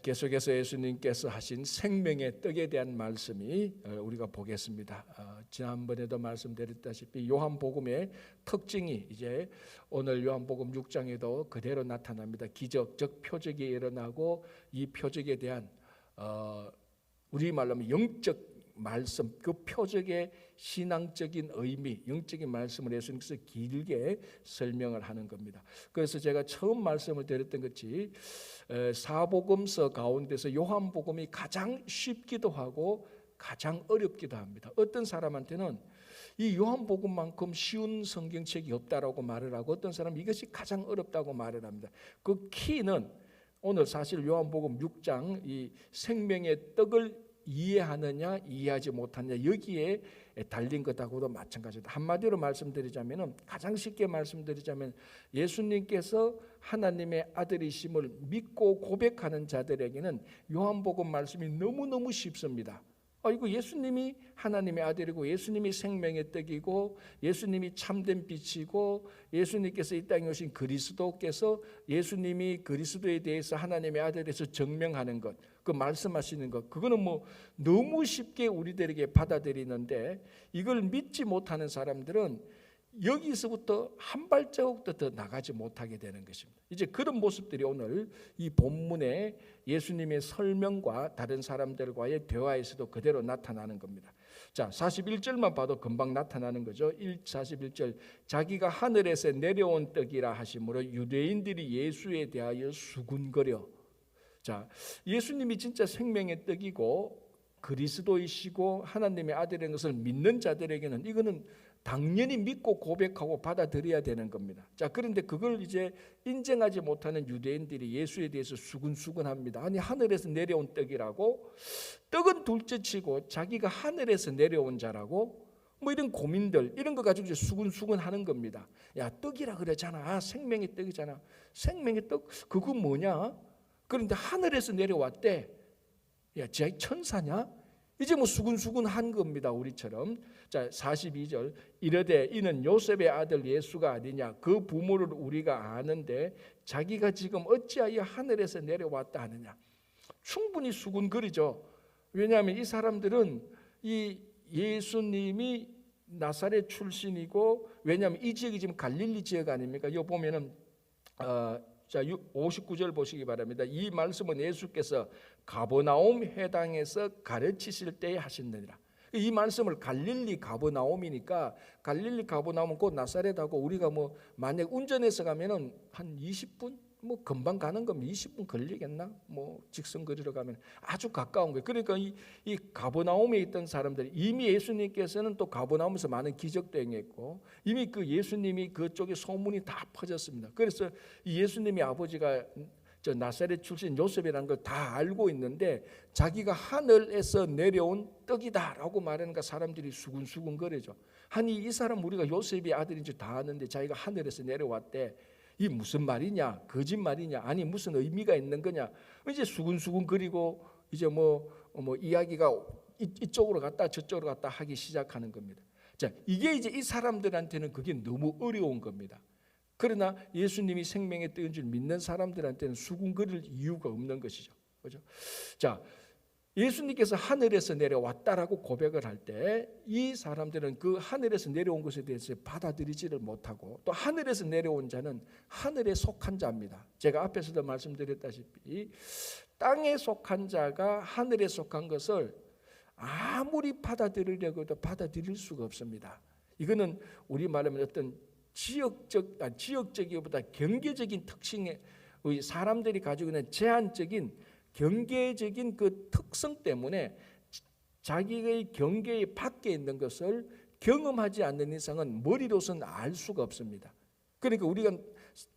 계속해서 예수님께서 하신 생명의 떡에 대한 말씀이 우리가 보겠습니다. 지난번에도 말씀드렸다시피 요한복음의 특징이 이제 오늘 요한복음 6장에도 그대로 나타납니다. 기적적 표적이 일어나고 이 표적에 대한 우리말로 하면 영적 말씀, 그 표적의 신앙적인 의미, 영적인 말씀을 예수님께서 길게 설명을 하는 겁니다. 그래서 제가 처음 말씀을 드렸던 것이 사복음서 가운데서 요한복음이 가장 쉽기도 하고 가장 어렵기도 합니다. 어떤 사람한테는 이 요한복음만큼 쉬운 성경책이 없다라고 말을 하고, 어떤 사람은 이것이 가장 어렵다고 말을 합니다. 그 키는 오늘 사실 요한복음 6장 이 생명의 떡을 이해하느냐 이해하지 못하느냐 여기에 달린 것하고도 마찬가지다. 한마디로 말씀드리자면, 가장 쉽게 말씀드리자면, 예수님께서 하나님의 아들이심을 믿고 고백하는 자들에게는 요한복음 말씀이 너무너무 쉽습니다. 이거 예수님이 하나님의 아들이고 예수님이 생명의 떡이고 예수님이 참된 빛이고 예수님께서 이 땅에 오신 그리스도께서 예수님이 그리스도에 대해서 하나님의 아들에서 증명하는 것, 그 말씀하시는 것, 그거는 뭐 너무 쉽게 우리들에게 받아들이는데, 이걸 믿지 못하는 사람들은 여기서부터 한 발자국도 더 나가지 못하게 되는 것입니다. 이제 그런 모습들이 오늘 이 본문의 예수님의 설명과 다른 사람들과의 대화에서도 그대로 나타나는 겁니다. 자, 41절만 봐도 금방 나타나는 거죠. 41절, 자기가 하늘에서 내려온 떡이라 하심으로 유대인들이 예수에 대하여 수군거려. 자, 예수님이 진짜 생명의 떡이고 그리스도이시고 하나님의 아들인 것을 믿는 자들에게는 이거는 당연히 믿고 고백하고 받아들여야 되는 겁니다. 자, 그런데 그걸 이제 인정하지 못하는 유대인들이 예수에 대해서 수군수군합니다. 아니, 하늘에서 내려온 떡이라고? 떡은 둘째치고 자기가 하늘에서 내려온 자라고? 뭐 이런 고민들, 이런 거 가지고 이제 수군수군하는 겁니다. 야, 떡이라 그러잖아. 생명의 떡이잖아. 생명의 떡 그거 뭐냐? 그런데 하늘에서 내려왔대. 야, 쟤 천사냐? 이제 뭐 수군수군한 겁니다, 우리처럼. 자, 42절, 이르되 이는 요셉의 아들 예수가 아니냐? 그 부모를 우리가 아는데 자기가 지금 어찌하여 하늘에서 내려왔다 하느냐? 충분히 수군거리죠. 왜냐하면 이 사람들은 이 예수님이 나사렛 출신이고, 왜냐하면 이 지역이 지금 갈릴리 지역 아닙니까? 여기 보면은 자, 59절 보시기 바랍니다. 이 말씀은 예수께서 가버나움 회당에서 가르치실 때에 하셨느니라. 이 말씀을 갈릴리 가버나움이니까, 갈릴리 가버나움은 곧 나사렛하고 우리가 뭐 만약 운전해서 가면은 한 20분 뭐 금방 가는 겁니다. 20분 걸리겠나? 뭐 직선거리로 가면 아주 가까운 거예요. 그러니까 이 가버나움에 있던 사람들이, 이미 예수님께서는 또 가버나움에서 많은 기적도 행했고 이미 그 예수님이 그쪽에 소문이 다 퍼졌습니다. 그래서 이 예수님의 아버지가 저 나사렛 출신 요셉이라는 걸 다 알고 있는데, 자기가 하늘에서 내려온 떡이다라고 말하니까 사람들이 수군수군거리죠. 아니, 이 사람 우리가 요셉의 아들인 줄 다 아는데 자기가 하늘에서 내려왔대. 이 무슨 말이냐? 거짓말이냐? 아니, 무슨 의미가 있는 거냐? 이제 수군수군거리고 이제 뭐 이야기가 이쪽으로 갔다 저쪽으로 갔다 하기 시작하는 겁니다. 자, 이게 이제 이 사람들한테는 그게 너무 어려운 겁니다. 그러나 예수님이 생명의 떡인 줄 믿는 사람들한테는 수군거릴 이유가 없는 것이죠. 그렇죠? 자, 예수님께서 하늘에서 내려왔다라고 고백을 할 때 이 사람들은 그 하늘에서 내려온 것에 대해서 받아들이지를 못하고, 또 하늘에서 내려온 자는 하늘에 속한 자입니다. 제가 앞에서도 말씀드렸다시피 땅에 속한 자가 하늘에 속한 것을 아무리 받아들이려고 해도 받아들일 수가 없습니다. 이거는 우리 말하면 어떤 지역적이기보다 경계적인 특징의 사람들이 가지고 있는 제한적인 경계적인 그 특성 때문에 자기의 경계 밖에 있는 것을 경험하지 않는 이상은 머리로서는 알 수가 없습니다. 그러니까 우리가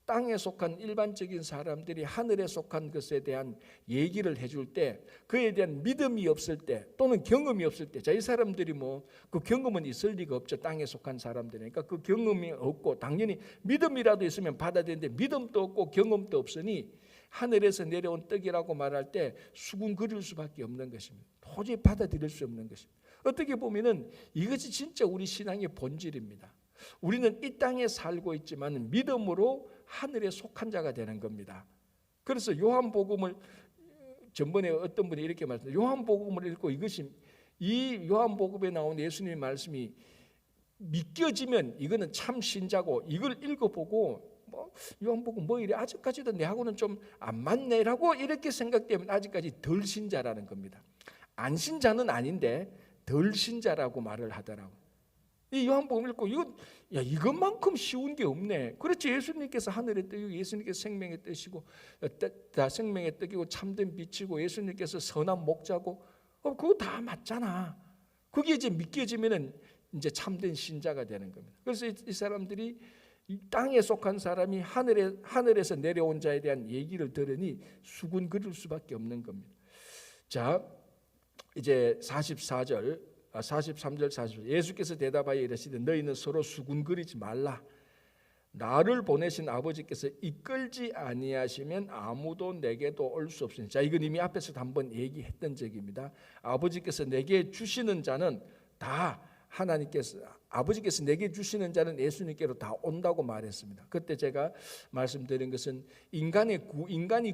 땅에 속한 일반적인 사람들이 하늘에 속한 것에 대한 얘기를 해줄 때, 그에 대한 믿음이 없을 때 또는 경험이 없을 때, 자, 이 사람들이 뭐 그 경험은 있을 리가 없죠. 땅에 속한 사람들이니까 그 경험이 없고, 당연히 믿음이라도 있으면 받아들이는데 믿음도 없고 경험도 없으니 하늘에서 내려온 떡이라고 말할 때 수군거릴 수밖에 없는 것입니다. 도저히 받아들일 수 없는 것입니다. 어떻게 보면은 이것이 진짜 우리 신앙의 본질입니다. 우리는 이 땅에 살고 있지만 믿음으로 하늘에 속한 자가 되는 겁니다. 그래서 요한복음을 전번에 어떤 분이 이렇게 말씀하셨어요. 요한복음을 읽고 이 요한복음에 나온 예수님의 말씀이 믿겨지면 이거는 참 신자고, 이걸 읽어보고 요한복음 이래 아직까지도 내하고는 좀 안 맞네라고 이렇게 생각되면 아직까지 덜 신자라는 겁니다. 안 신자는 아닌데 덜 신자라고 말을 하더라고요. 이 요한복음 읽고 이것만큼 쉬운 게 없네. 그렇지, 예수님께서 하늘의 뜻이고, 예수님께서 생명의 뜻이고, 다 생명의 뜻이고 참된 빛이고, 예수님께서 선한 목자고, 그거 다 맞잖아. 그게 이제 믿겨지면은 이제 참된 신자가 되는 겁니다. 그래서 이 사람들이 이 땅에 속한 사람이 하늘에서 내려온 자에 대한 얘기를 들으니 수군거릴 수밖에 없는 겁니다. 자, 이제 43절, 44절. 예수께서 대답하여 이르시되 너희는 서로 수군거리지 말라. 나를 보내신 아버지께서 이끌지 아니하시면 아무도 내게도 올 수 없으니. 자, 이건 이미 앞에서도 한번 얘기했던 적입니다. 아버지께서 내게 주시는 자는 다 아버지께서 내게 주시는 자는 예수님께로 다 온다고 말했습니다. 그때 제가 말씀드린 것은 인간이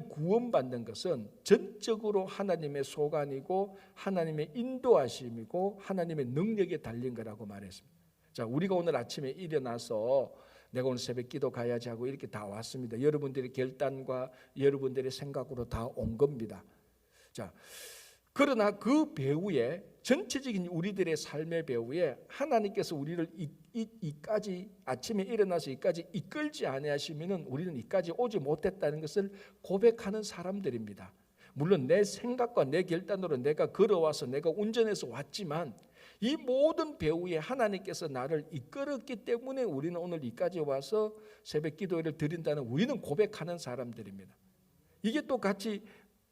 구원받는 것은 전적으로 하나님의 소관이고 하나님의 인도하심이고 하나님의 능력에 달린 거라고 말했습니다. 자, 우리가 오늘 아침에 일어나서 내가 오늘 새벽 기도 가야지 하고 이렇게 다 왔습니다. 여러분들의 결단과 여러분들의 생각으로 다 온 겁니다. 자, 그러나 그 배후에, 전체적인 우리들의 삶의 배후에 하나님께서 우리를 이까지 아침에 일어나서 이까지 이끌지 아니하시면은 우리는 이까지 오지 못했다는 것을 고백하는 사람들입니다. 물론 내 생각과 내 결단으로 내가 걸어와서 내가 운전해서 왔지만 이 모든 배후에 하나님께서 나를 이끌었기 때문에 우리는 오늘 이까지 와서 새벽 기도를 드린다는, 우리는 고백하는 사람들입니다. 이게 또 같이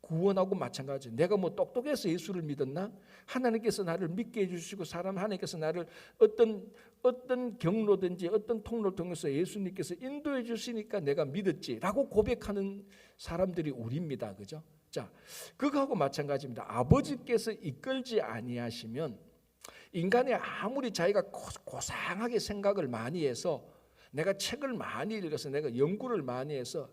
구원하고 마찬가지. 내가 똑똑해서 예수를 믿었나? 하나님께서 나를 믿게 해주시고 하나님께서 나를 어떤 경로든지 어떤 통로를 통해서 예수님께서 인도해 주시니까 내가 믿었지라고 고백하는 사람들이 우리입니다. 그죠? 자, 그거하고 마찬가지입니다. 아버지께서 이끌지 아니하시면 인간이 아무리 자기가 고상하게 생각을 많이 해서, 내가 책을 많이 읽어서, 내가 연구를 많이 해서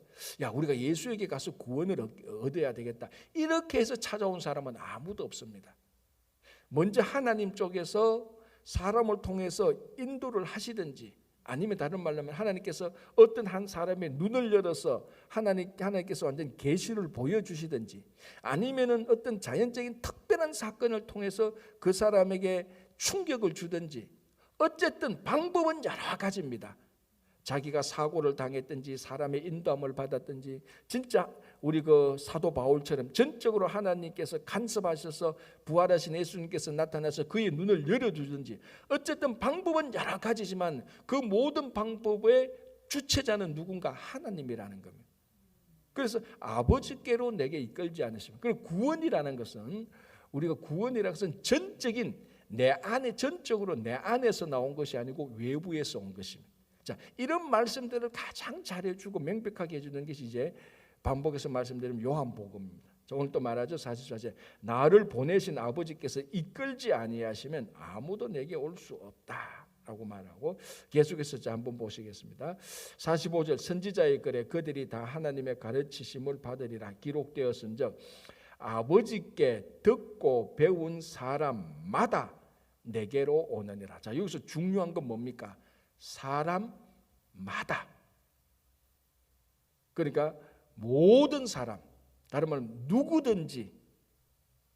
우리가 예수에게 가서 구원을 얻어야 되겠다, 이렇게 해서 찾아온 사람은 아무도 없습니다. 먼저 하나님 쪽에서 사람을 통해서 인도를 하시든지, 아니면 다른 말로 하면 하나님께서 어떤 한 사람의 눈을 열어서 하나님께서 완전 계시를 보여주시든지, 아니면은 어떤 자연적인 특별한 사건을 통해서 그 사람에게 충격을 주든지, 어쨌든 방법은 여러 가지입니다. 자기가 사고를 당했든지 사람의 인도함을 받았든지, 진짜 우리 그 사도 바울처럼 전적으로 하나님께서 간섭하셔서 부활하신 예수님께서 나타나서 그의 눈을 열어주든지, 어쨌든 방법은 여러 가지지만 그 모든 방법의 주체자는 누군가? 하나님이라는 겁니다. 그래서 아버지께로 내게 이끌지 않으시면, 그리고 구원이라는 것은, 우리가 구원이라는 것은 전적인 내 안에, 전적으로 내 안에서 나온 것이 아니고 외부에서 온 것입니다. 자, 이런 말씀들을 가장 잘해주고 명백하게 해주는 것이 이제 반복해서 말씀드리면 요한복음입니다. 오늘 또 말하죠. 44절, 나를 보내신 아버지께서 이끌지 아니하시면 아무도 내게 올 수 없다라고 말하고, 계속해서 한번 보시겠습니다. 45절, 선지자의 글에 그들이 다 하나님의 가르치심을 받으리라 기록되었은즉 아버지께 듣고 배운 사람마다 내게로 오느니라. 자, 여기서 중요한 건 뭡니까? 사람마다. 그러니까 모든 사람, 다른 말로 누구든지.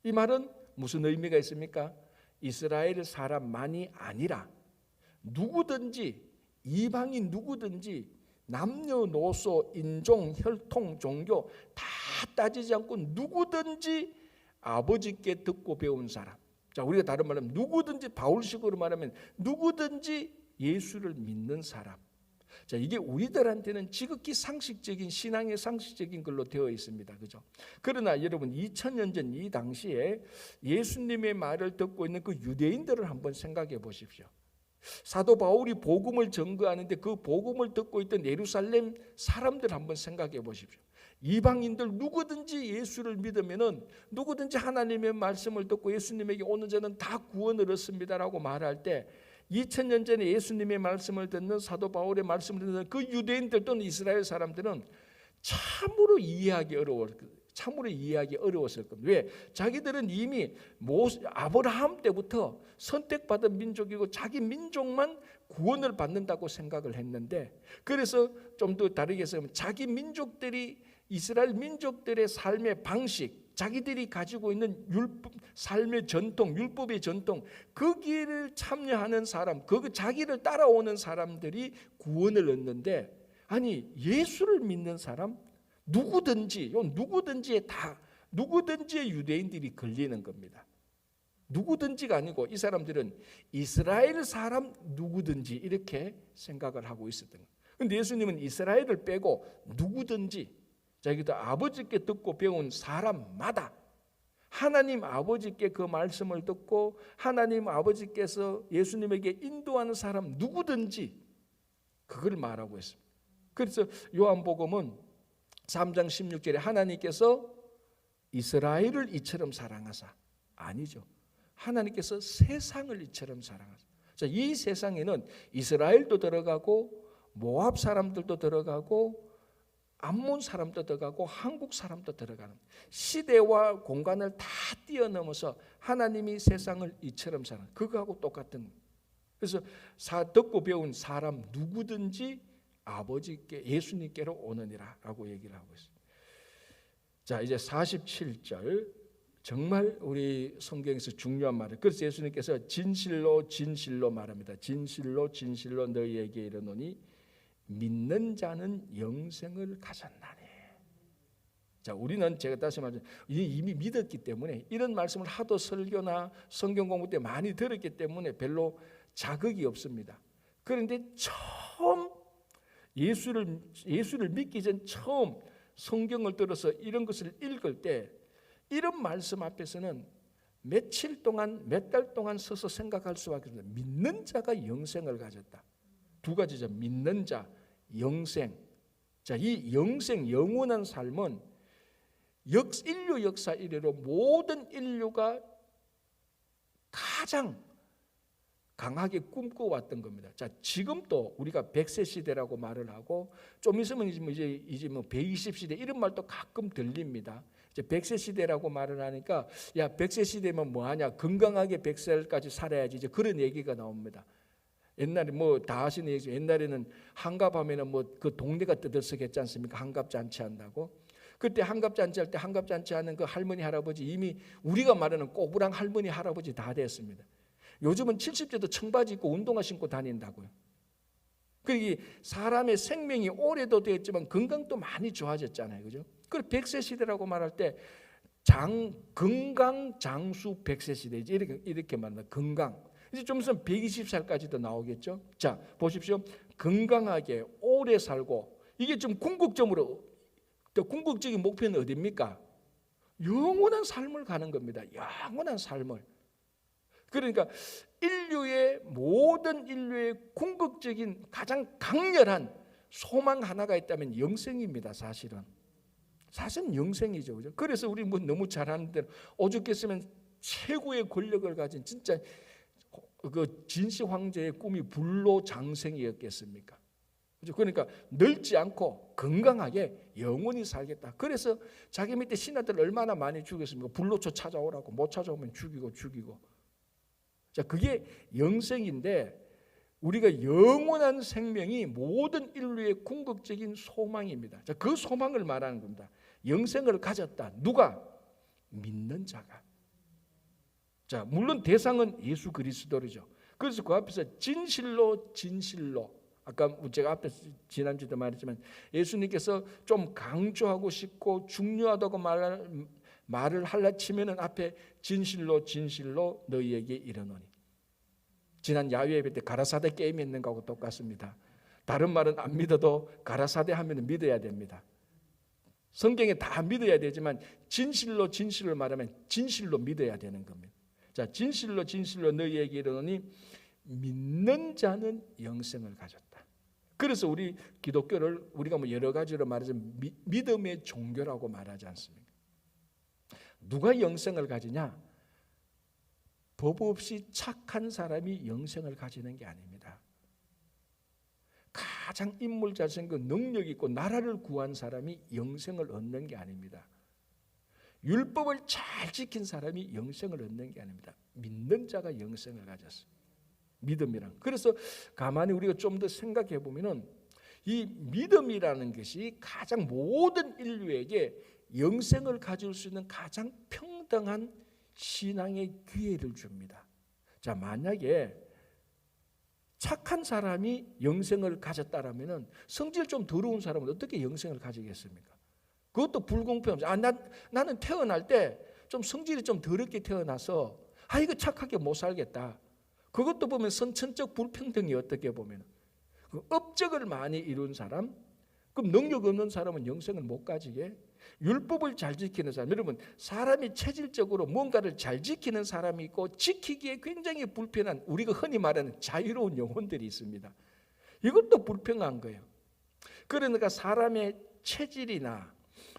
이 말은 무슨 의미가 있습니까? 이스라엘 사람만이 아니라 누구든지, 이방인 누구든지, 남녀노소, 인종, 혈통, 종교 다 따지지 않고 누구든지 아버지께 듣고 배운 사람. 자, 우리가 다른 말로 하면 누구든지, 바울식으로 말하면 누구든지 예수를 믿는 사람. 자, 이게 우리들한테는 지극히 상식적인, 신앙의 상식적인 걸로 되어 있습니다. 그죠? 그러나 여러분, 2000년 전 이 당시에 예수님의 말을 듣고 있는 그 유대인들을 한번 생각해 보십시오. 사도 바울이 복음을 전거하는데 그 복음을 듣고 있던 예루살렘 사람들 한번 생각해 보십시오. 이방인들 누구든지 예수를 믿으면은, 누구든지 하나님의 말씀을 듣고 예수님에게 오는 자는 다 구원을 얻습니다라고 말할 때, 2000년 전에 예수님의 말씀을 듣는, 사도 바울의 말씀을 듣는 그 유대인들 또는 이스라엘 사람들은 참으로 이해하기 어려워. 참으로 이해하기 어려웠을 겁니다. 왜? 자기들은 이미 아브라함 때부터 선택받은 민족이고 자기 민족만 구원을 받는다고 생각을 했는데, 그래서 좀 더 다르게 해서 자기 민족들이 이스라엘 민족들의 삶의 방식, 자기들이 가지고 있는 삶의 전통, 율법의 전통, 거기를 참여하는 사람, 그 자기를 따라오는 사람들이 구원을 얻는데, 아니 예수를 믿는 사람 누구든지의 유대인들이 걸리는 겁니다. 누구든지가 아니고 이 사람들은 이스라엘 사람 누구든지 이렇게 생각을 하고 있었던 거예요. 그런데 예수님은 이스라엘을 빼고 누구든지, 자기도 아버지께 듣고 배운 사람마다 하나님 아버지께 그 말씀을 듣고 하나님 아버지께서 예수님에게 인도하는 사람 누구든지 그걸 말하고 있습니다. 그래서 요한복음은 3장 16절에 하나님께서 이스라엘을 이처럼 사랑하사, 아니죠. 하나님께서 세상을 이처럼 사랑하사. 자, 이 세상에는 이스라엘도 들어가고 모압 사람들도 들어가고 암몬 사람도 들어가고 한국 사람도 들어가는, 시대와 공간을 다 뛰어넘어서 하나님이 세상을 이처럼 사랑, 그거하고 똑같은. 그래서 듣고 배운 사람 누구든지 아버지께 예수님께로 오느니라 라고 얘기를 하고 있습니다. 자, 이제 47절 정말 우리 성경에서 중요한 말을, 그래서 예수님께서 진실로 진실로 말합니다. 진실로 진실로 너희에게 이르노니 믿는 자는 영생을 가졌나니. 자, 우리는 제가 다시 말하면 이미 믿었기 때문에 이런 말씀을 하도 설교나 성경 공부 때 많이 들었기 때문에 별로 자극이 없습니다. 그런데 처음 예수를 믿기 전 처음 성경을 들어서 이런 것을 읽을 때 이런 말씀 앞에서는 며칠 동안 몇 달 동안 서서 생각할 수밖에 없습니다. 믿는 자가 영생을 가졌다. 두 가지죠. 믿는 자, 영생. 자, 이 영생, 영원한 삶은 인류 역사 이래로 모든 인류가 가장 강하게 꿈꿔왔던 겁니다. 자, 지금도 우리가 100세 시대라고 말을 하고 좀 있으면 이제 120시대 이런 말도 가끔 들립니다. 이제 100세 시대라고 말을 하니까 야, 100세 시대면 뭐 하냐? 건강하게 100살까지 살아야지. 이제 그런 얘기가 나옵니다. 옛날에 뭐 다 아시는 얘기죠. 옛날에는 한갑하면은 뭐 그 동네가 떠들썩했지 않습니까? 한갑잔치 한다고. 그때 한갑잔치 할 때 한갑잔치 하는 그 할머니 할아버지 이미 우리가 말하는 꼬부랑 할머니 할아버지 다 됐습니다. 요즘은 70대도 청바지 입고 운동화 신고 다닌다고요. 그게 사람의 생명이 오래도 되었지만 건강도 많이 좋아졌잖아요. 그죠? 그 100세 시대라고 말할 때 건강 장수 100세 시대지 이렇게 말합니다. 건강. 이제 좀 있으면 120살까지도 나오겠죠. 자, 보십시오. 건강하게 오래 살고, 이게 좀 궁극적으로 더 궁극적인 목표는 어디입니까? 영원한 삶을 가는 겁니다. 영원한 삶을. 그러니까 모든 인류의 궁극적인 가장 강렬한 소망 하나가 있다면 영생입니다. 사실은 영생이죠. 그죠? 그래서 우리 뭐 너무 잘하는 대로 오죽했으면 최고의 권력을 가진 진짜 그 진시 황제의 꿈이 불로장생이었겠습니까? 그죠? 그러니까 늙지 않고 건강하게 영원히 살겠다. 그래서 자기 밑에 신하들 얼마나 많이 죽였습니까? 불로초 찾아오라고, 못 찾아오면 죽이고. 자, 그게 영생인데 우리가 영원한 생명이 모든 인류의 궁극적인 소망입니다. 자, 그 소망을 말하는 겁니다. 영생을 가졌다. 누가? 믿는 자가. 자, 물론 대상은 예수 그리스도죠. 그래서 그 앞에서 진실로 아까 제가 앞에 지난주에도 말했지만 예수님께서 좀 강조하고 싶고 중요하다고 말을 하려 치면은 앞에 진실로 너희에게 이르노니. 지난 야외 예배 때 가라사대 게임 있는 거하고 똑같습니다. 다른 말은 안 믿어도 가라사대 하면 믿어야 됩니다. 성경에 다 믿어야 되지만 진실로 말하면 진실로 믿어야 되는 겁니다. 자, 진실로 너희에게 이르노니 믿는 자는 영생을 가졌다. 그래서 우리 기독교를 우리가 뭐 여러 가지로 말해서 믿음의 종교라고 말하지 않습니까? 누가 영생을 가지냐? 법 없이 착한 사람이 영생을 가지는 게 아닙니다. 가장 인물 잘생기고 능력 있고 나라를 구한 사람이 영생을 얻는 게 아닙니다. 율법을 잘 지킨 사람이 영생을 얻는 게 아닙니다. 믿는 자가 영생을 가졌어요. 믿음이란. 그래서 가만히 우리가 좀 더 생각해 보면은 이 믿음이라는 것이 가장 모든 인류에게 영생을 가질 수 있는 가장 평등한 신앙의 기회를 줍니다. 자, 만약에 착한 사람이 영생을 가졌다라면은 성질 좀 더러운 사람은 어떻게 영생을 가지겠습니까? 그것도 불공평합니다. 나는 태어날 때 좀 성질이 좀 더럽게 태어나서 이거 착하게 못 살겠다. 그것도 보면 선천적 불평등이 어떻게 보면 그 업적을 많이 이룬 사람, 그럼 능력 없는 사람은 영생을 못 가지게. 율법을 잘 지키는 사람, 여러분 사람이 체질적으로 뭔가를 잘 지키는 사람이 있고 지키기에 굉장히 불편한, 우리가 흔히 말하는 자유로운 영혼들이 있습니다. 이것도 불평한 거예요. 그러니까 사람의 체질이나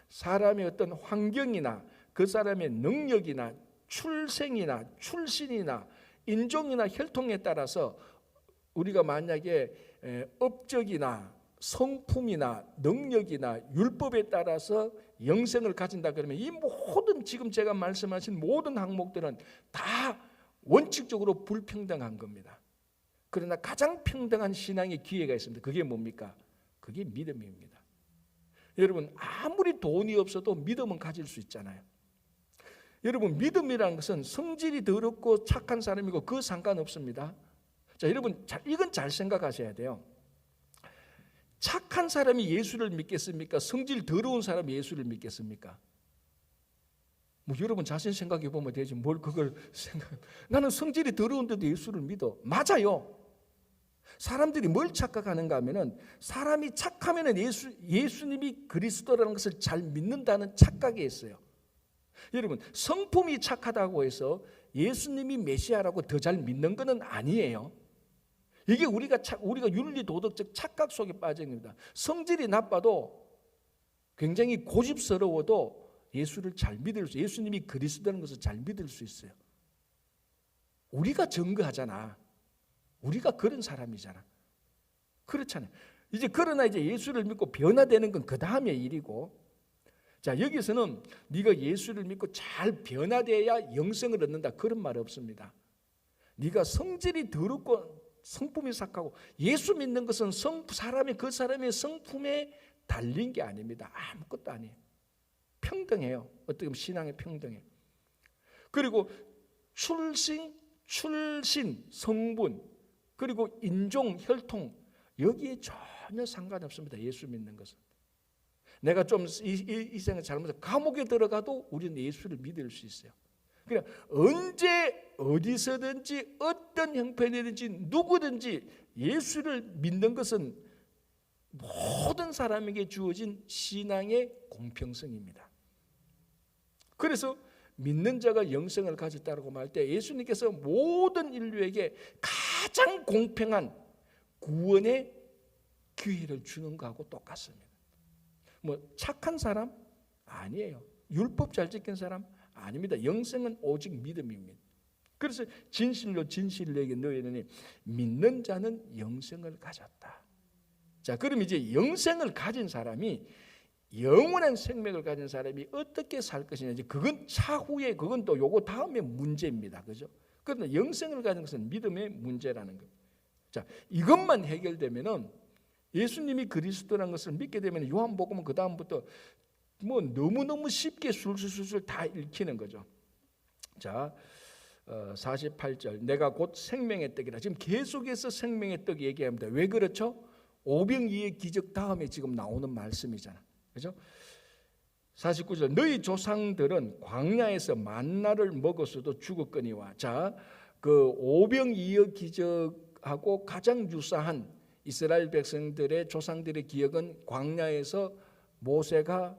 사람의 어떤 환경이나 그 사람의 능력이나 출생이나 출신이나 인종이나 혈통에 따라서 우리가 만약에 업적이나 성품이나 능력이나 율법에 따라서 영생을 가진다 그러면 이 모든 지금 제가 말씀하신 모든 항목들은 다 원칙적으로 불평등한 겁니다. 그러나 가장 평등한 신앙의 기회가 있습니다. 그게 뭡니까? 그게 믿음입니다. 여러분 아무리 돈이 없어도 믿음은 가질 수 있잖아요. 여러분 믿음이라는 것은 성질이 더럽고 착한 사람이고 그거 상관없습니다. 자, 여러분 이건 잘 생각하셔야 돼요. 착한 사람이 예수를 믿겠습니까? 성질 더러운 사람이 예수를 믿겠습니까? 뭐 여러분 자신 생각해 보면 되지 뭘 그걸 생각. 나는 성질이 더러운데도 예수를 믿어. 맞아요. 사람들이 뭘 착각하는가 하면은 사람이 착하면은 예수님이 그리스도라는 것을 잘 믿는다는 착각이 있어요. 여러분 성품이 착하다고 해서 예수님이 메시아라고 더 잘 믿는 것은 아니에요. 이게 우리가 윤리 도덕적 착각 속에 빠진 겁니다. 성질이 나빠도 굉장히 고집스러워도 예수를 잘 믿을 수, 예수님이 그리스도라는 것을 잘 믿을 수 있어요. 우리가 증거하잖아. 우리가 그런 사람이잖아. 그렇잖아요. 그러나 예수를 믿고 변화되는 건 그 다음의 일이고, 자 여기서는 네가 예수를 믿고 잘 변화돼야 영생을 얻는다 그런 말 없습니다. 네가 성질이 더럽고 성품이 삭하고 예수 믿는 것은 그 사람의 성품에 달린 게 아닙니다. 아무것도 아니에요. 평등해요. 어떻게 보면 신앙의 평등해요. 그리고 출신, 성분, 그리고 인종, 혈통 여기에 전혀 상관없습니다. 예수 믿는 것은. 내가 좀 이 생을 잘못해서 감옥에 들어가도 우리는 예수를 믿을 수 있어요. 그냥 언제 어디서든지 어떤 형편이든지 누구든지 예수를 믿는 것은 모든 사람에게 주어진 신앙의 공평성입니다. 그래서 믿는 자가 영생을 가졌다고 말 때 예수님께서 모든 인류에게 가장 공평한 구원의 기회를 주는 거하고 똑같습니다. 뭐 착한 사람? 아니에요. 율법 잘 지킨 사람? 아닙니다. 영생은 오직 믿음입니다. 그래서 진실로 내게 너희는 믿는 자는 영생을 가졌다. 자, 그럼 이제 영생을 가진 사람이 영원한 생명을 가진 사람이 어떻게 살 것이냐, 그건 차후에 그건 또 요거 다음에 문제입니다. 그죠? 그러나 영생을 가진 것은 믿음의 문제라는 겁니다. 자, 이것만 해결되면은 예수님이 그리스도라는 것을 믿게 되면 요한복음은 그 다음부터 뭐 너무너무 쉽게 술술술 다 읽히는 거죠. 자, 48절 내가 곧 생명의 떡이라. 지금 계속해서 생명의 떡 얘기합니다. 왜 그렇죠? 오병이의 기적 다음에 지금 나오는 말씀이잖아. 그죠? 49절 너희 조상들은 광야에서 만나를 먹었어도 죽었거니와. 자, 그 오병이의 기적하고 가장 유사한 이스라엘 백성들의 조상들의 기억은 광야에서 모세가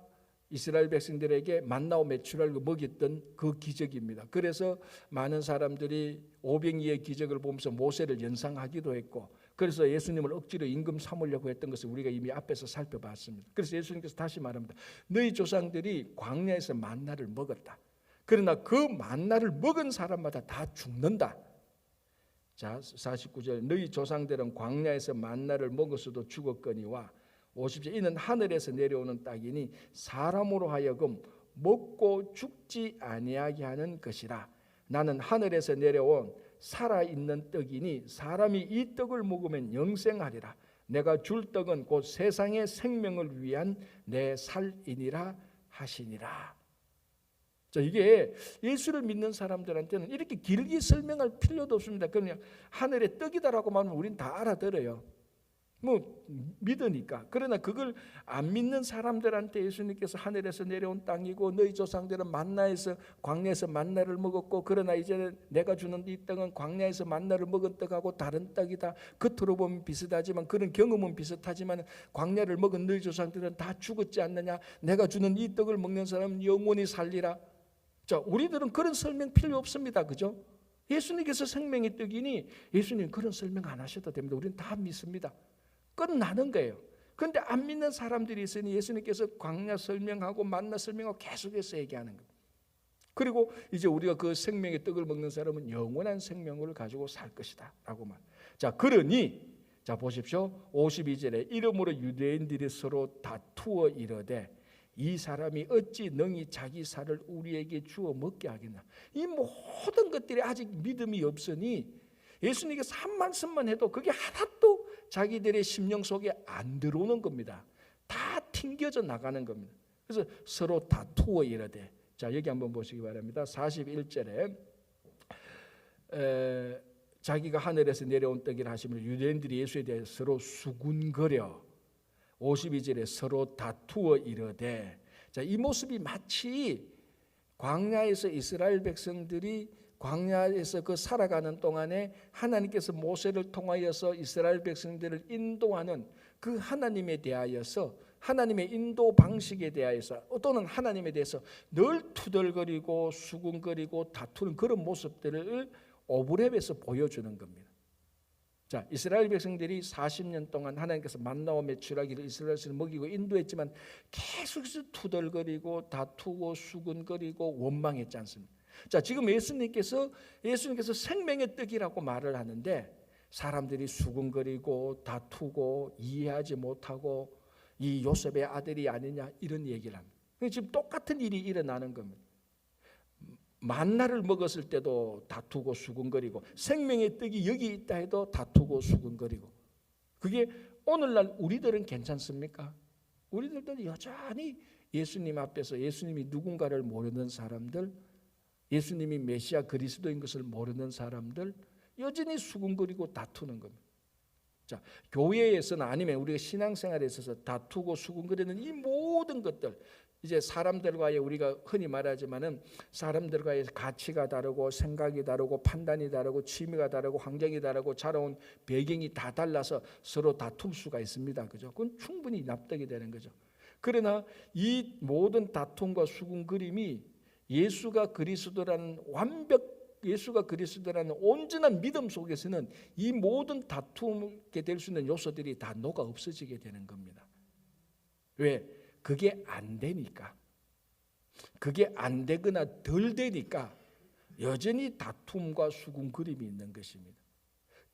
이스라엘 백성들에게 만나와 메추라를 먹였던 그 기적입니다. 그래서 많은 사람들이 오병이의 기적을 보면서 모세를 연상하기도 했고, 그래서 예수님을 억지로 임금 삼으려고 했던 것을 우리가 이미 앞에서 살펴봤습니다. 그래서 예수님께서 다시 말합니다. 너희 조상들이 광야에서 만나를 먹었다. 그러나 그 만나를 먹은 사람마다 다 죽는다. 자, 49절 너희 조상들은 광야에서 만나를 먹었어도 죽었거니와 50절 이는 하늘에서 내려오는 떡이니 사람으로 하여금 먹고 죽지 아니하게 하는 것이라. 나는 하늘에서 내려온 살아있는 떡이니 사람이 이 떡을 먹으면 영생하리라. 내가 줄 떡은 곧 세상의 생명을 위한 내 살이니라 하시니라. 자, 이게 예수를 믿는 사람들한테는 이렇게 길게 설명할 필요도 없습니다. 그냥 하늘의 떡이다라고 말하면 우리는 다 알아들어요. 뭐 믿으니까. 그러나 그걸 안 믿는 사람들한테 예수님께서 하늘에서 내려온 땅이고 너희 조상들은 만나에서 광야에서 만나를 먹었고 그러나 이제는 내가 주는 이 떡은 광야에서 만나를 먹은 떡하고 다른 떡이다. 겉으로 보면 비슷하지만 그런 경험은 비슷하지만 광야를 먹은 너희 조상들은 다 죽었지 않느냐. 내가 주는 이 떡을 먹는 사람은 영원히 살리라. 자, 우리들은 그런 설명 필요 없습니다. 그죠? 예수님께서 생명의 떡이니 예수님 그런 설명 안 하셔도 됩니다. 우리는 다 믿습니다. 끝나는 거예요. 그런데 안 믿는 사람들이 있으니 예수님께서 광야 설명하고 만나 설명하고 계속해서 얘기하는 거예요. 그리고 이제 우리가 그 생명의 떡을 먹는 사람은 영원한 생명을 가지고 살 것이다 라고 말. 자, 그러니 자 보십시오. 52절에 이러므로 유대인들이 서로 다투어 이르되 이 사람이 어찌 능히 자기 살을 우리에게 주어 먹게 하겠나. 이 모든 것들이 아직 믿음이 없으니 예수님께서 한 말씀만 해도 그게 하나도 자기들의 심령 속에 안 들어오는 겁니다. 다 튕겨져 나가는 겁니다. 그래서 서로 다투어 이르되. 자, 여기 한번 보시기 바랍니다. 41절에 자기가 하늘에서 내려온 떡이라 하시면 유대인들이 예수에 대해 서로 수군거려 52절에 서로 다투어 이르되. 자, 이 모습이 마치 광야에서 이스라엘 백성들이 광야에서 그 살아가는 동안에 하나님께서 모세를 통하여서 이스라엘 백성들을 인도하는 그 하나님에 대하여서 하나님의 인도 방식에 대하여서 또는 하나님에 대해서 늘 투덜거리고 수군거리고 다투는 그런 모습들을 오브랩에서 보여주는 겁니다. 자, 이스라엘 백성들이 40년 동안 하나님께서 만나와 메추라기를 이스라엘을 먹이고 인도했지만 계속해서 투덜거리고 다투고 수군거리고 원망했지 않습니까? 자, 지금 예수님께서 생명의 떡이라고 말을 하는데 사람들이 수군거리고 다투고 이해하지 못하고 이 요셉의 아들이 아니냐 이런 얘기를 합니다. 지금 똑같은 일이 일어나는 겁니다. 만나를 먹었을 때도 다투고 수군거리고 생명의 떡이 여기 있다 해도 다투고 수군거리고. 그게 오늘날 우리들은 괜찮습니까? 우리들도 여전히 예수님 앞에서 예수님이 누군가를 모르는 사람들, 예수님이 메시아 그리스도인 것을 모르는 사람들 여전히 수군거리고 다투는 겁니다. 자, 교회에서는 아니면 우리가 신앙생활에 있어서 다투고 수군거리는 이 모든 것들, 이제 사람들과의 우리가 흔히 말하지만은 사람들과의 가치가 다르고 생각이 다르고 판단이 다르고 취미가 다르고 환경이 다르고 자라온 배경이 다 달라서 서로 다툴 수가 있습니다. 그죠? 그건 충분히 납득이 되는 거죠. 그러나 이 모든 다툼과 수군거림이 예수가 그리스도라는 온전한 믿음 속에서는 이 모든 다투게 될 수 있는 요소들이 다 녹아 없어지게 되는 겁니다. 왜? 그게 안 되니까. 그게 안 되거나 덜 되니까 여전히 다툼과 수군거림이 있는 것입니다.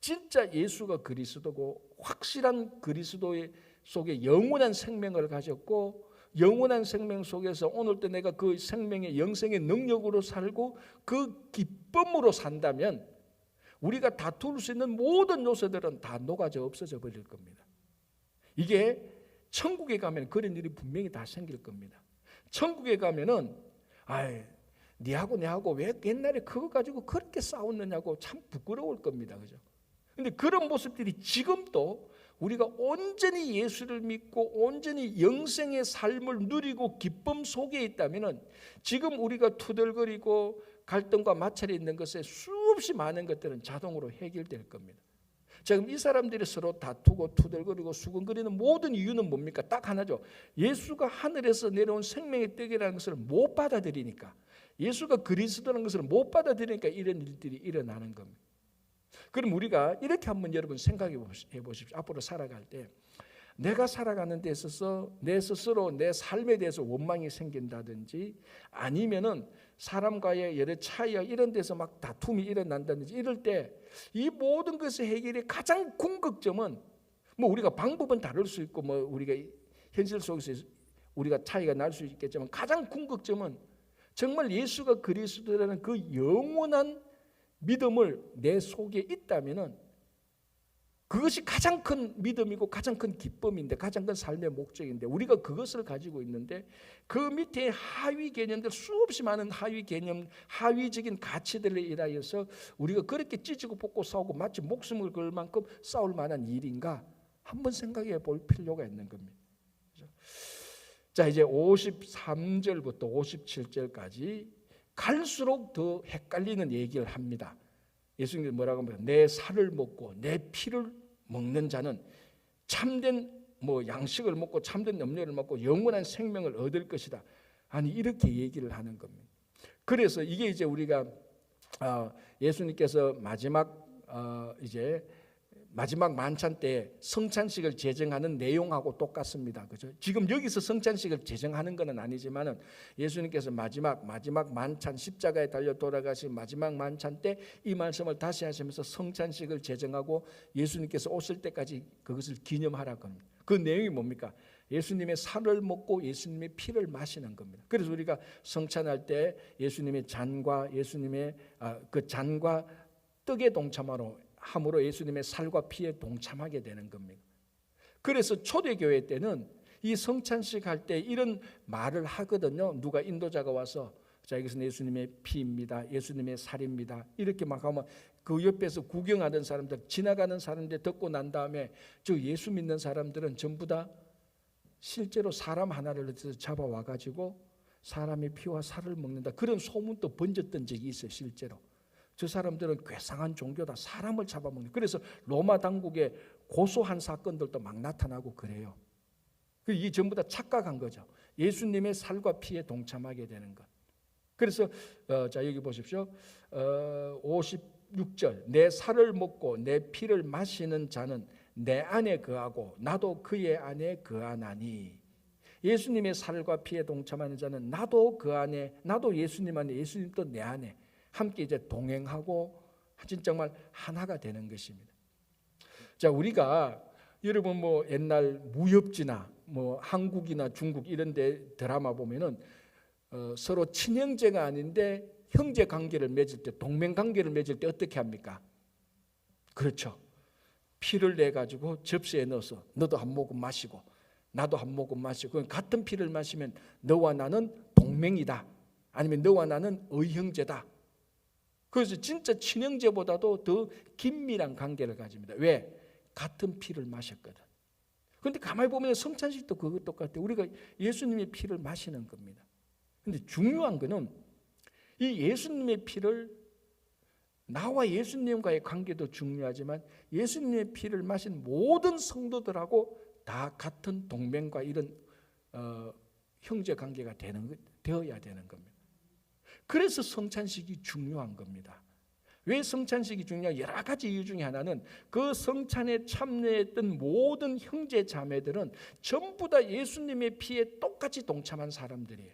진짜 예수가 그리스도고 확실한 그리스도의 속에 영원한 생명을 가졌고 영원한 생명 속에서 오늘도 내가 그 생명의 영생의 능력으로 살고 그 기쁨으로 산다면 우리가 다툴 수 있는 모든 요소들은 다 녹아져 없어져 버릴 겁니다. 이게 천국에 가면 그런 일이 분명히 다 생길 겁니다. 천국에 가면은 니하고 내하고 왜 옛날에 그거 가지고 그렇게 싸웠느냐고 참 부끄러울 겁니다. 그죠? 근데 그런 모습들이 지금도 우리가 온전히 예수를 믿고 온전히 영생의 삶을 누리고 기쁨 속에 있다면은 지금 우리가 투덜거리고 갈등과 마찰이 있는 것에 수없이 많은 것들은 자동으로 해결될 겁니다. 지금 이 사람들이 서로 다투고 투덜거리고 수군거리는 모든 이유는 뭡니까? 딱 하나죠. 예수가 하늘에서 내려온 생명의 떡이라는 것을 못 받아들이니까, 예수가 그리스도라는 것을 못 받아들이니까 이런 일들이 일어나는 겁니다. 그럼 우리가 이렇게 한번 여러분 생각해 보십시오. 앞으로 살아갈 때 내가 살아가는 데 있어서 내 스스로 내 삶에 대해서 원망이 생긴다든지 아니면은 사람과의 여러 차이와 이런 데서 막 다툼이 일어난다든지 이럴 때 이 모든 것의 해결의 가장 궁극점은 뭐 우리가 방법은 다를 수 있고 뭐 우리가 현실 속에서 우리가 차이가 날 수 있겠지만 가장 궁극점은 정말 예수가 그리스도라는 그 영원한 믿음을 내 속에 있다면은 그것이 가장 큰 믿음이고 가장 큰 기쁨인데 가장 큰 삶의 목적인데 우리가 그것을 가지고 있는데 그 밑에 하위 개념들 수없이 많은 하위 개념 하위적인 가치들에 인하여서 우리가 그렇게 찢고 뽑고 싸우고 마치 목숨을 걸 만큼 싸울 만한 일인가 한번 생각해 볼 필요가 있는 겁니다. 자 이제 53절부터 57절까지 갈수록 더 헷갈리는 얘기를 합니다. 예수님께서 뭐라고 합니까? 내 살을 먹고 내 피를 먹는 자는 참된 양식을 먹고 참된 음료를 먹고 영원한 생명을 얻을 것이다. 아니 이렇게 얘기를 하는 겁니다. 그래서 이게 이제 우리가 예수님께서 마지막 만찬 때 성찬식을 제정하는 내용하고 똑같습니다. 그죠? 지금 여기서 성찬식을 제정하는 것은 아니지만은 예수님께서 마지막 만찬 십자가에 달려 돌아가신 마지막 만찬 때 이 말씀을 다시 하시면서 성찬식을 제정하고 예수님께서 오실 때까지 그것을 기념하라고 합니다. 그 내용이 뭡니까? 예수님의 살을 먹고 예수님의 피를 마시는 겁니다. 그래서 우리가 성찬할 때 예수님의 잔과 예수님의 그 잔과 떡에 함으로 예수님의 살과 피에 동참하게 되는 겁니다. 그래서 초대교회 때는 이 성찬식 할 때 이런 말을 하거든요. 누가 인도자가 와서 자 이것은 예수님의 피입니다. 예수님의 살입니다. 이렇게 막 하면 그 옆에서 구경하던 사람들 지나가는 사람들 듣고 난 다음에 저 예수 믿는 사람들은 전부 다 실제로 사람 하나를 잡아와 가지고 사람의 피와 살을 먹는다. 그런 소문도 번졌던 적이 있어요. 실제로. 저 사람들은 괴상한 종교다. 사람을 잡아먹는. 그래서 로마 당국에 고소한 사건들도 막 나타나고 그래요. 이게 전부 다 착각한 거죠. 예수님의 살과 피에 동참하게 되는 것. 그래서 자 여기 보십시오. 56절 내 살을 먹고 내 피를 마시는 자는 내 안에 거하고 나도 그의 안에 거하나니. 예수님의 살과 피에 동참하는 자는 나도 그 안에 나도 예수님 안에 예수님도 내 안에 함께 이제 동행하고 진짜 정말 하나가 되는 것입니다. 자, 우리가 여러분 옛날 무협지나 한국이나 중국 이런 데 드라마 보면은 서로 친형제가 아닌데 형제 관계를 맺을 때 동맹 관계를 맺을 때 어떻게 합니까? 그렇죠. 피를 내 가지고 접시에 넣어서 너도 한 모금 마시고 나도 한 모금 마시고 같은 피를 마시면 너와 나는 동맹이다. 아니면 너와 나는 의형제다. 그래서 진짜 친형제보다도 더 긴밀한 관계를 가집니다. 왜? 같은 피를 마셨거든. 그런데 가만히 보면 성찬식도 그것 똑같아요. 우리가 예수님의 피를 마시는 겁니다. 그런데 중요한 것은 이 예수님의 피를 나와 예수님과의 관계도 중요하지만 예수님의 피를 마신 모든 성도들하고 다 같은 동맹과 이런 형제 관계가 되어야 되는 겁니다. 그래서 성찬식이 중요한 겁니다. 왜 성찬식이 중요한 여러 가지 이유 중에 하나는 그 성찬에 참여했던 모든 형제 자매들은 전부 다 예수님의 피에 똑같이 동참한 사람들이에요.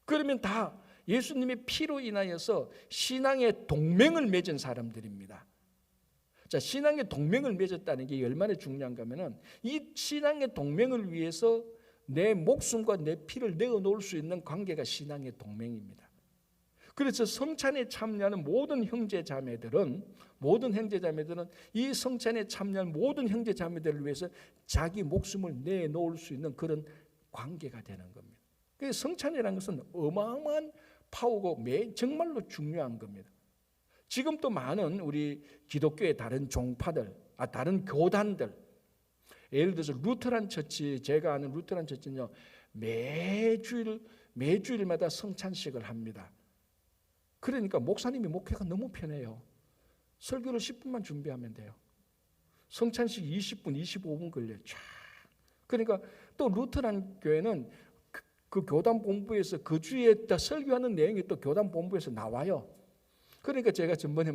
그러면 다 예수님의 피로 인하여서 신앙의 동맹을 맺은 사람들입니다. 자, 신앙의 동맹을 맺었다는 게 얼마나 중요한가 하면은 이 신앙의 동맹을 위해서 내 목숨과 내 피를 내어놓을 수 있는 관계가 신앙의 동맹입니다. 그래서 성찬에 참여하는 모든 형제자매들은 이 성찬에 참여하는 모든 형제자매들을 위해서 자기 목숨을 내놓을 수 있는 그런 관계가 되는 겁니다. 그래서 성찬이라는 것은 어마어마한 파워고 정말로 중요한 겁니다. 지금 또 많은 우리 기독교의 다른 종파들, 다른 교단들, 예를 들어서 루터란 처치, 제가 아는 루터란 처치는요, 매주일마다 성찬식을 합니다. 그러니까 목사님이 목회가 너무 편해요. 설교를 10분만 준비하면 돼요. 성찬식 20분, 25분 걸려요. 쫙. 그러니까 또 루터란 교회는 그 교단 본부에서 그 주에 설교하는 내용이 또 교단 본부에서 나와요. 그러니까 제가 전번에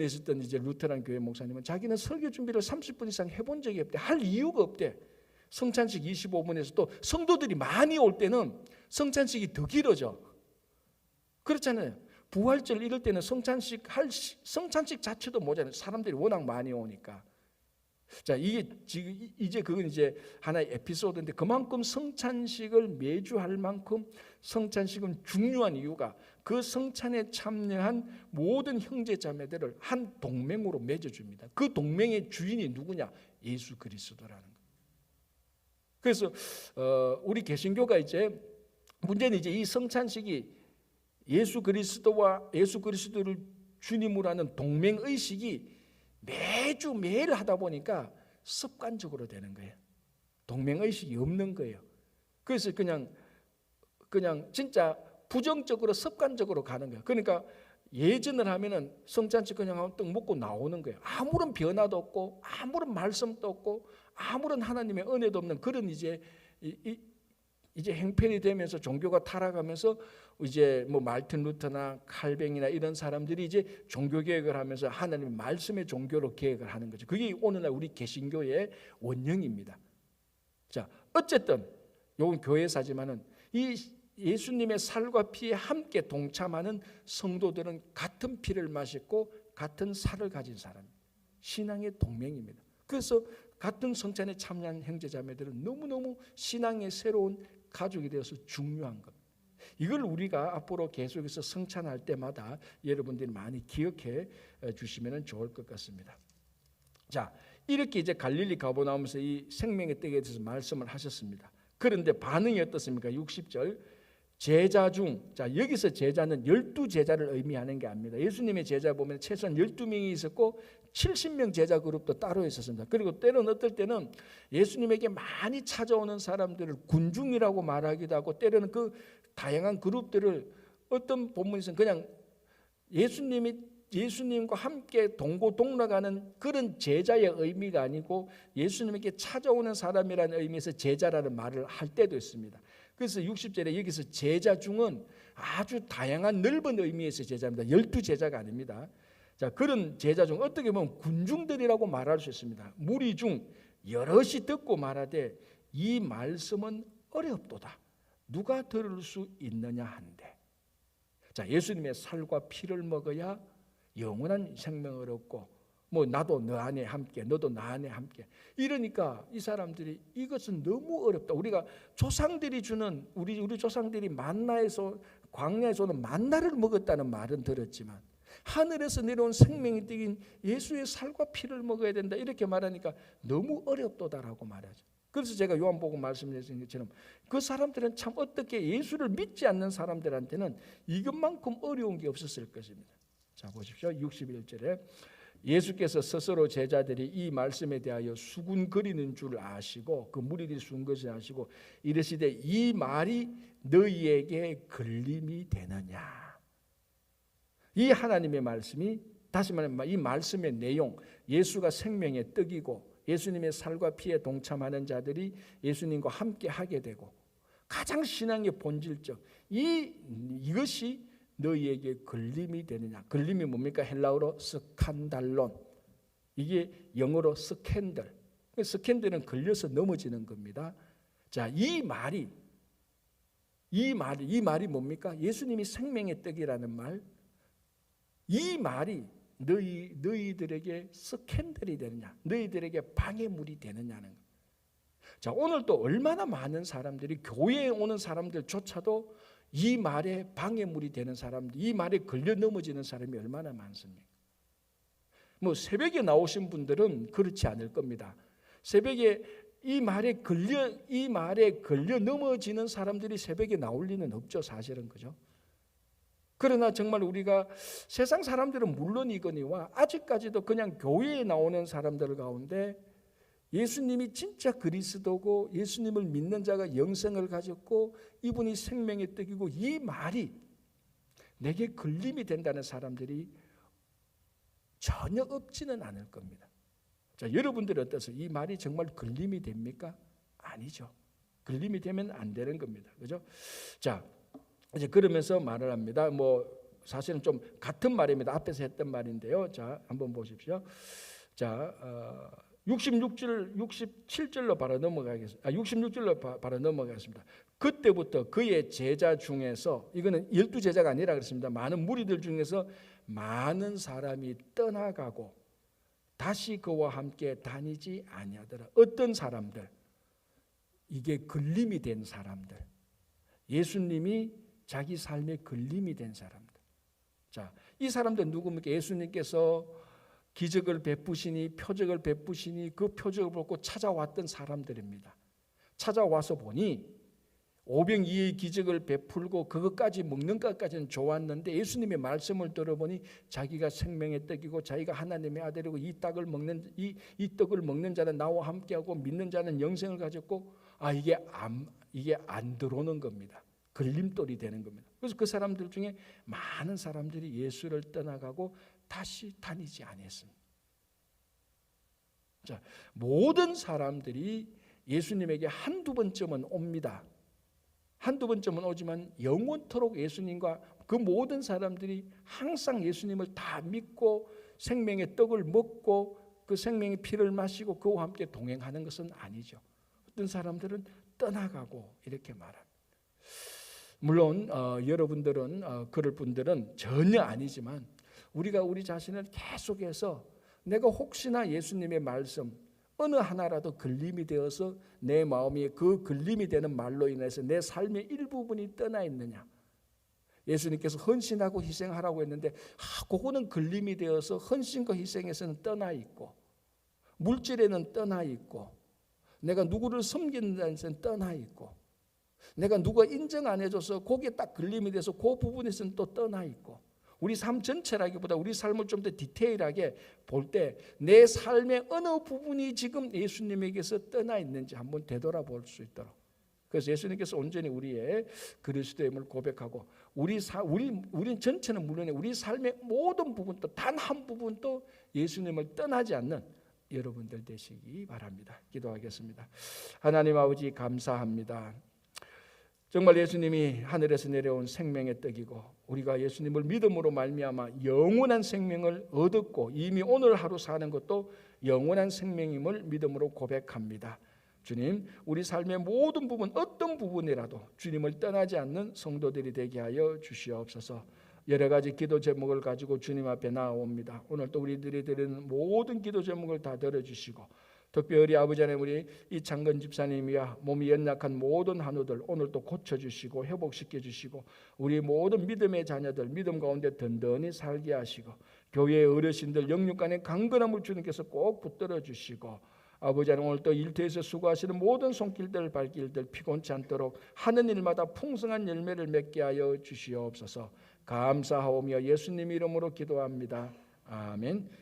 있었던 이제 루터란 교회 목사님은 자기는 설교 준비를 30분 이상 해본 적이 없대. 할 이유가 없대. 성찬식 25분에서 또 성도들이 많이 올 때는 성찬식이 더 길어져. 그렇잖아요. 부활절 이럴 때는 성찬식 자체도 모자라요. 사람들이 워낙 많이 오니까. 자, 이게 지금 이제 그건 이제 하나의 에피소드인데, 그만큼 성찬식을 매주 할 만큼 성찬식은 중요한 이유가 그 성찬에 참여한 모든 형제 자매들을 한 동맹으로 맺어줍니다. 그 동맹의 주인이 누구냐? 예수 그리스도라는 거예요. 그래서 우리 개신교가 이제 문제는 이제 이 성찬식이 예수 그리스도를 주님으로 하는 동맹 의식이 매주 매일 하다 보니까 습관적으로 되는 거예요. 동맹 의식이 없는 거예요. 그래서 그냥 진짜 부정적으로 습관적으로 가는 거예요. 그러니까 예전을 하면은 성찬식 그냥 떡 먹고 나오는 거예요. 아무런 변화도 없고 아무런 말씀도 없고 아무런 하나님의 은혜도 없는 그런 이제 행편이 되면서 종교가 타락하면서 이제 뭐 말틴 루터나 칼뱅이나 이런 사람들이 이제 종교 개혁을 하면서 하나님의 말씀의 종교로 개혁을 하는 거죠. 그게 오늘날 우리 개신교의 원형입니다. 자, 어쨌든 이건 교회사지만은 이 예수님의 살과 피에 함께 동참하는 성도들은 같은 피를 마시고 같은 살을 가진 사람, 신앙의 동맹입니다. 그래서 같은 성찬에 참여한 형제자매들은 너무너무 신앙의 새로운 가족이 되어서 중요한 것. 이걸 우리가 앞으로 계속해서 성찬할 때마다 여러분들이 많이 기억해 주시면 좋을 것 같습니다. 자, 이렇게 이제 갈릴리 가버나움에서 이 생명의 떡에 대해서 말씀을 하셨습니다. 그런데 반응이 어떻습니까? 60절 제자 중, 자 여기서 제자는 12제자를 의미하는 게 아닙니다. 예수님의 제자 보면 최소한 12명이 있었고 70명 제자 그룹도 따로 있었습니다. 그리고 때로는 어떨 때는 예수님에게 많이 찾아오는 사람들을 군중이라고 말하기도 하고, 때로는 그 다양한 그룹들을 어떤 본문에서는 그냥 예수님과 함께 동고동락하는 그런 제자의 의미가 아니고 예수님에게 찾아오는 사람이라는 의미에서 제자라는 말을 할 때도 있습니다. 그래서 60절에 여기서 제자 중은 아주 다양한 넓은 의미에서 제자입니다. 12제자가 아닙니다. 자, 그런 제자 중 어떻게 보면 군중들이라고 말할 수 있습니다. 무리 중 여럿이 듣고 말하되 이 말씀은 어렵도다. 누가 들을 수 있느냐 한데. 자, 예수님의 살과 피를 먹어야 영원한 생명을 얻고 뭐 나도 너 안에 함께 너도 나 안에 함께. 이러니까 이 사람들이 이것은 너무 어렵다. 우리가 조상들이 주는 우리 조상들이 만나에서 광야에서는 만나를 먹었다는 말은 들었지만 하늘에서 내려온 생명의 떡인 예수의 살과 피를 먹어야 된다 이렇게 말하니까 너무 어렵도다라고 말하죠. 그래서 제가 요한복음 말씀드린 것처럼 그 사람들은 참 어떻게 예수를 믿지 않는 사람들한테는 이것만큼 어려운 게 없었을 것입니다. 자, 보십시오. 61절에 예수께서 스스로 제자들이 이 말씀에 대하여 수군거리는 줄 아시고 그 무리들이 수군거리는 줄 아시고 이르시되 이 말이 너희에게 걸림이 되느냐. 이 하나님의 말씀이, 다시 말하면 이 말씀의 내용, 예수가 생명의 떡이고 예수님의 살과 피에 동참하는 자들이 예수님과 함께 하게 되고 가장 신앙의 본질적 이것이 너희에게 걸림이 되느냐. 걸림이 뭡니까? 헬라어로 스칸달론. 이게 영어로 스캔들. 스캔들은 걸려서 넘어지는 겁니다. 자, 이 말이 뭡니까? 예수님이 생명의 떡이라는 말. 이 말이 너희들에게 스캔들이 되느냐, 너희들에게 방해물이 되느냐는 것. 자, 오늘 또 얼마나 많은 사람들이 교회에 오는 사람들조차도 이 말에 방해물이 되는 사람들, 이 말에 걸려 넘어지는 사람이 얼마나 많습니까? 뭐 새벽에 나오신 분들은 그렇지 않을 겁니다. 새벽에 이 말에 걸려 넘어지는 사람들이 새벽에 나올 리는 없죠, 사실은. 그죠? 그러나 정말 우리가 세상 사람들은 물론이거니와 아직까지도 그냥 교회에 나오는 사람들 가운데 예수님이 진짜 그리스도고 예수님을 믿는 자가 영생을 가졌고 이분이 생명의 떡이고 이 말이 내게 걸림이 된다는 사람들이 전혀 없지는 않을 겁니다. 자, 여러분들이 어떠세요? 이 말이 정말 걸림이 됩니까? 아니죠. 걸림이 되면 안 되는 겁니다. 그죠? 자, 이제 그러면서 말을 합니다. 뭐 사실은 좀 같은 말입니다. 앞에서 했던 말인데요. 자, 한번 보십시오. 자, 67절로 바로 넘어가겠습니다. 66절로 바로 넘어가겠습니다. 그때부터 그의 제자 중에서, 이거는 12제자가 아니라 그렇습니다. 많은 무리들 중에서 많은 사람이 떠나가고 다시 그와 함께 다니지 아니하더라. 어떤 사람들? 이게 걸림이 된 사람들. 예수님이 자기 삶에 걸림이 된 사람들. 자, 이 사람들 누굽니까? 예수님께서 기적을 베푸시니 표적을 베푸시니 그 표적을 보고 찾아왔던 사람들입니다. 찾아와서 보니 오병이의 기적을 베풀고 그것까지 먹는 것까지는 좋았는데 예수님의 말씀을 들어보니 자기가 생명의 떡이고 자기가 하나님의 아들이고 이 떡을 먹는 자는 나와 함께하고 믿는 자는 영생을 가졌고 이게 안 들어오는 겁니다. 걸림돌이 되는 겁니다. 그래서 그 사람들 중에 많은 사람들이 예수를 떠나가고 다시 다니지 않았습니다. 자, 모든 사람들이 예수님에게 한두 번쯤은 옵니다. 한두 번쯤은 오지만 영원토록 예수님과 그 모든 사람들이 항상 예수님을 다 믿고 생명의 떡을 먹고 그 생명의 피를 마시고 그와 함께 동행하는 것은 아니죠. 어떤 사람들은 떠나가고 이렇게 말합니다. 물론 여러분들은 그럴 분들은 전혀 아니지만 우리가 우리 자신을 계속해서 내가 혹시나 예수님의 말씀 어느 하나라도 걸림이 되어서 내 마음이 그 걸림이 되는 말로 인해서 내 삶의 일부분이 떠나 있느냐. 예수님께서 헌신하고 희생하라고 했는데 그거는 걸림이 되어서 헌신과 희생에서는 떠나 있고 물질에는 떠나 있고 내가 누구를 섬기는 데는 떠나 있고 내가 누가 인정 안 해줘서 거기에 딱 걸림이 돼서 그 부분에서는 또 떠나 있고 우리 삶 전체라기보다 우리 삶을 좀 더 디테일하게 볼 때 내 삶의 어느 부분이 지금 예수님에게서 떠나 있는지 한번 되돌아볼 수 있도록. 그래서 예수님께서 온전히 우리의 그리스도임을 고백하고 우리 전체는 물론에 우리 삶의 모든 부분도 단 한 부분도 예수님을 떠나지 않는 여러분들 되시기 바랍니다. 기도하겠습니다. 하나님 아버지 감사합니다. 정말 예수님이 하늘에서 내려온 생명의 떡이고 우리가 예수님을 믿음으로 말미암아 영원한 생명을 얻었고 이미 오늘 하루 사는 것도 영원한 생명임을 믿음으로 고백합니다. 주님, 우리 삶의 모든 부분 어떤 부분이라도 주님을 떠나지 않는 성도들이 되게 하여 주시옵소서. 여러 가지 기도 제목을 가지고 주님 앞에 나아옵니다. 오늘 또 우리들이 드리는 모든 기도 제목을 다 들어주시고 특별히 아버지 하나님 우리 이창근 집사님이야 몸이 연약한 모든 한우들 오늘 또 고쳐주시고 회복시켜주시고 우리 모든 믿음의 자녀들 믿음 가운데 든든히 살게 하시고 교회의 어르신들 영육간의 강건함을 주님께서 꼭 붙들어 주시고 아버지 하나님 오늘 또 일터에서 수고하시는 모든 손길들 발길들 피곤치 않도록 하는 일마다 풍성한 열매를 맺게 하여 주시옵소서. 감사하오며 예수님 이름으로 기도합니다. 아멘.